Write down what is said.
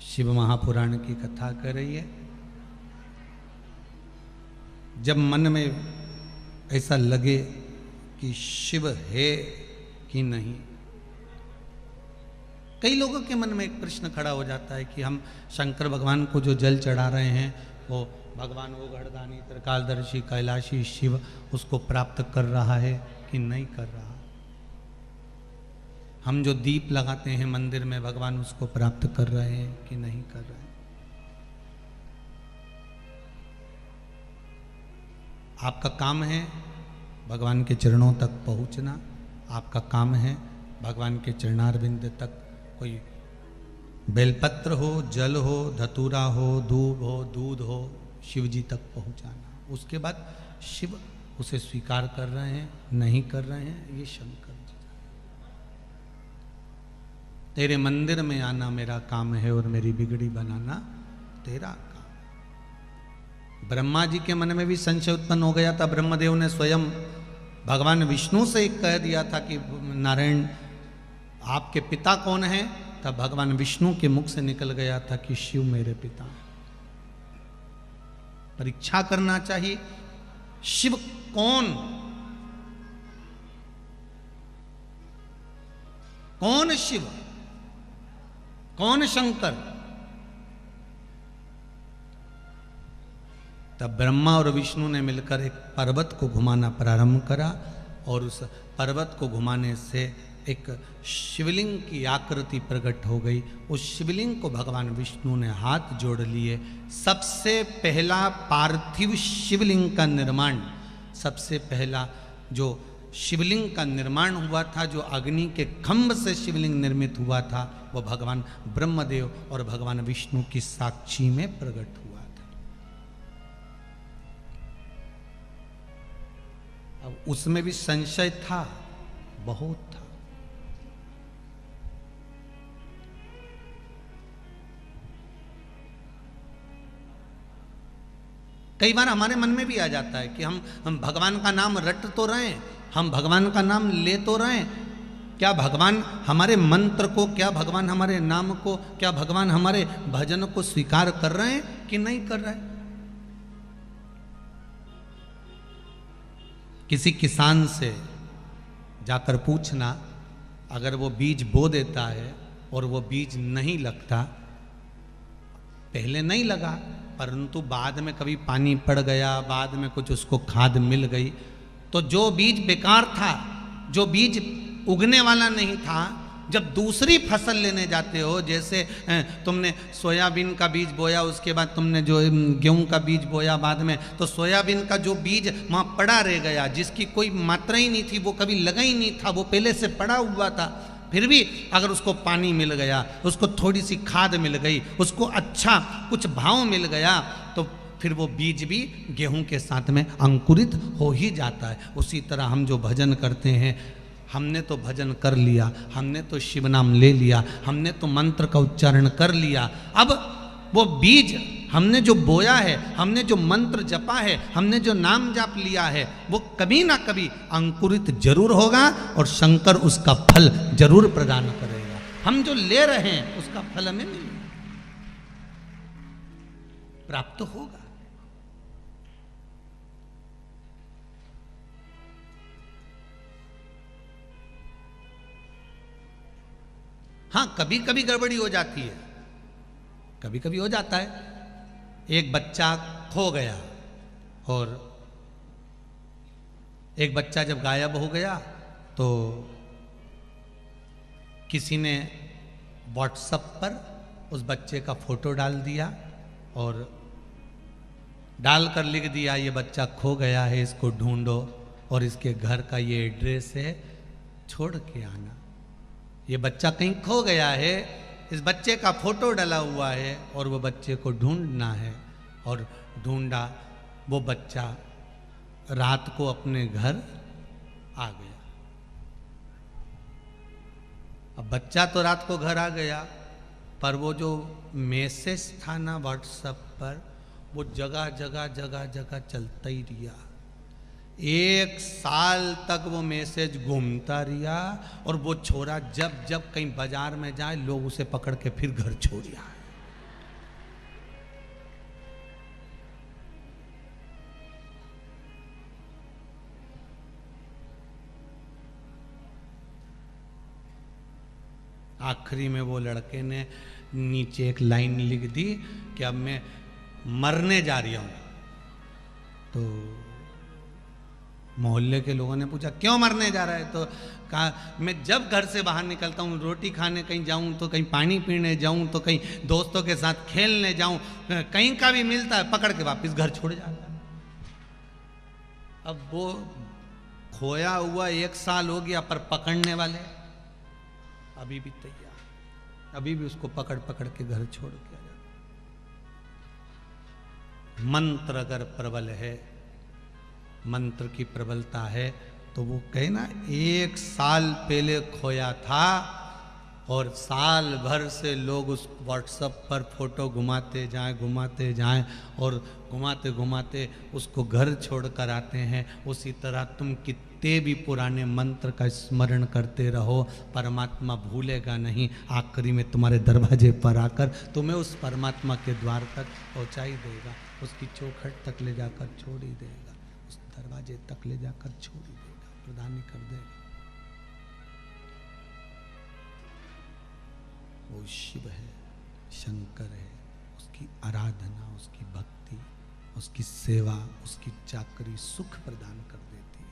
शिव महापुराण की कथा कर रही है। जब मन में ऐसा लगे कि शिव है कि नहीं, कई लोगों के मन में एक प्रश्न खड़ा हो जाता है कि हम शंकर भगवान को जो जल चढ़ा रहे हैं वो भगवान वो गढ़दानी त्रिकालदर्शी कैलाशी शिव उसको प्राप्त कर रहा है कि नहीं कर रहा। हम जो दीप लगाते हैं मंदिर में भगवान उसको प्राप्त कर रहे हैं कि नहीं कर रहे हैं। आपका काम है भगवान के चरणों तक पहुंचना, आपका काम है भगवान के चरणारविंद तक कोई बेलपत्र हो, जल हो, धतूरा हो, दूब हो, दूध हो, शिव जी तक पहुंचाना। उसके बाद शिव उसे स्वीकार कर रहे हैं नहीं कर रहे हैं, ये शंकर जी। तेरे मंदिर में आना मेरा काम है और मेरी बिगड़ी बनाना तेरा काम। ब्रह्मा जी के मन में भी संशय उत्पन्न हो गया था। ब्रह्मदेव ने स्वयं भगवान विष्णु से कह दिया था कि नारायण आपके पिता कौन है, तब भगवान विष्णु के मुख से निकल गया था कि शिव मेरे पिता हैं। परीक्षा करना चाहिए शिव कौन शिव, कौन शंकर। तब ब्रह्मा और विष्णु ने मिलकर एक पर्वत को घुमाना प्रारंभ करा और उस पर्वत को घुमाने से एक शिवलिंग की आकृति प्रकट हो गई। उस शिवलिंग को भगवान विष्णु ने हाथ जोड़ लिए। सबसे पहला पार्थिव शिवलिंग का निर्माण, सबसे पहला जो शिवलिंग का निर्माण हुआ था, जो अग्नि के खंभ से शिवलिंग निर्मित हुआ था, वो भगवान ब्रह्मदेव और भगवान विष्णु की साक्षी में प्रकट हुआ था। अब उसमें भी संशय था, बहुत था। कई बार हमारे मन में भी आ जाता है कि हम भगवान का नाम रट तो रहे हैं, हम भगवान का नाम ले तो रहे हैं, क्या भगवान हमारे मंत्र को, क्या भगवान हमारे नाम को, क्या भगवान हमारे भजन को स्वीकार कर रहे हैं कि नहीं कर रहे हैं। किसी किसान से जाकर पूछना, अगर वो बीज बो देता है और वो बीज नहीं लगता, पहले नहीं लगा परंतु बाद में कभी पानी पड़ गया, बाद में कुछ उसको खाद मिल गई, तो जो बीज बेकार था, जो बीज उगने वाला नहीं था, जब दूसरी फसल लेने जाते हो, जैसे तुमने सोयाबीन का बीज बोया, उसके बाद तुमने जो गेहूं का बीज बोया बाद में, तो सोयाबीन का जो बीज वहाँ पड़ा रह गया, जिसकी कोई मात्रा ही नहीं थी, वो कभी लगा ही नहीं था, वो पहले से पड़ा हुआ था। फिर भी अगर उसको पानी मिल गया, उसको थोड़ी सी खाद मिल गई, उसको अच्छा कुछ भाव मिल गया, तो फिर वो बीज भी गेहूं के साथ में अंकुरित हो ही जाता है। उसी तरह हम जो भजन करते हैं, हमने तो भजन कर लिया, हमने तो शिव नाम ले लिया, हमने तो मंत्र का उच्चारण कर लिया, अब वो बीज हमने जो बोया है, हमने जो मंत्र जपा है, हमने जो नाम जाप लिया है, वो कभी ना कभी अंकुरित जरूर होगा और शंकर उसका फल जरूर प्रदान करेगा। हम जो ले रहे हैं उसका फल हमें मिलेगा, प्राप्त होगा। हाँ, कभी कभी गड़बड़ी हो जाती है, कभी कभी हो जाता है। एक बच्चा खो गया और एक बच्चा जब गायब हो गया तो किसी ने व्हाट्सएप पर उस बच्चे का फोटो डाल दिया और डालकर लिख दिया, ये बच्चा खो गया है, इसको ढूंढो और इसके घर का ये एड्रेस है, छोड़ के आना। ये बच्चा कहीं खो गया है, इस बच्चे का फोटो डला हुआ है और वो बच्चे को ढूंढना है। और ढूंढा, वो बच्चा रात को अपने घर आ गया। अब बच्चा तो रात को घर आ गया, पर वो जो मैसेज था ना व्हाट्सएप पर, वो जगह जगह जगह जगह चलता ही रहा। 1 साल तक वो मैसेज घूमता रहा और वो छोरा जब जब कहीं बाजार में जाए लोग उसे पकड़ के फिर घर छोड़ आए। आखिरी में वो लड़के ने नीचे एक लाइन लिख दी कि अब मैं मरने जा रही हूं। तो मोहल्ले के लोगों ने पूछा क्यों मरने जा रहा है? तो कहा मैं जब घर से बाहर निकलता हूँ, रोटी खाने कहीं जाऊँ तो कहीं पानी पीने जाऊँ तो कहीं दोस्तों के साथ खेलने जाऊँ, कहीं का भी मिलता है पकड़ के वापस घर छोड़ जाता है। अब वो खोया हुआ 1 साल हो गया, पर पकड़ने वाले अभी भी तैयार, अभी भी उसको पकड़ पकड़ के घर छोड़ के आ जाता। मंत्र अगर प्रबल है, मंत्र की प्रबलता है, तो वो कहे ना 1 साल पहले खोया था और साल भर से लोग उस व्हाट्सएप पर फोटो घुमाते जाएं और घुमाते घुमाते उसको घर छोड़ कर आते हैं। उसी तरह तुम कितने भी पुराने मंत्र का स्मरण करते रहो, परमात्मा भूलेगा नहीं। आखिरी में तुम्हारे दरवाजे पर आकर तुम्हें उस परमात्मा के द्वार तक पहुंचा ही देगा, उसकी चौखट तक ले जाकर छोड़ ही देगा, उस दरवाजे तक ले जाकर छोड़ ही देगा, प्रदान ही कर देगा। वो शिव है, शंकर है, उसकी आराधना, उसकी भक्ति, उसकी सेवा, उसकी चाकरी सुख प्रदान कर देती है।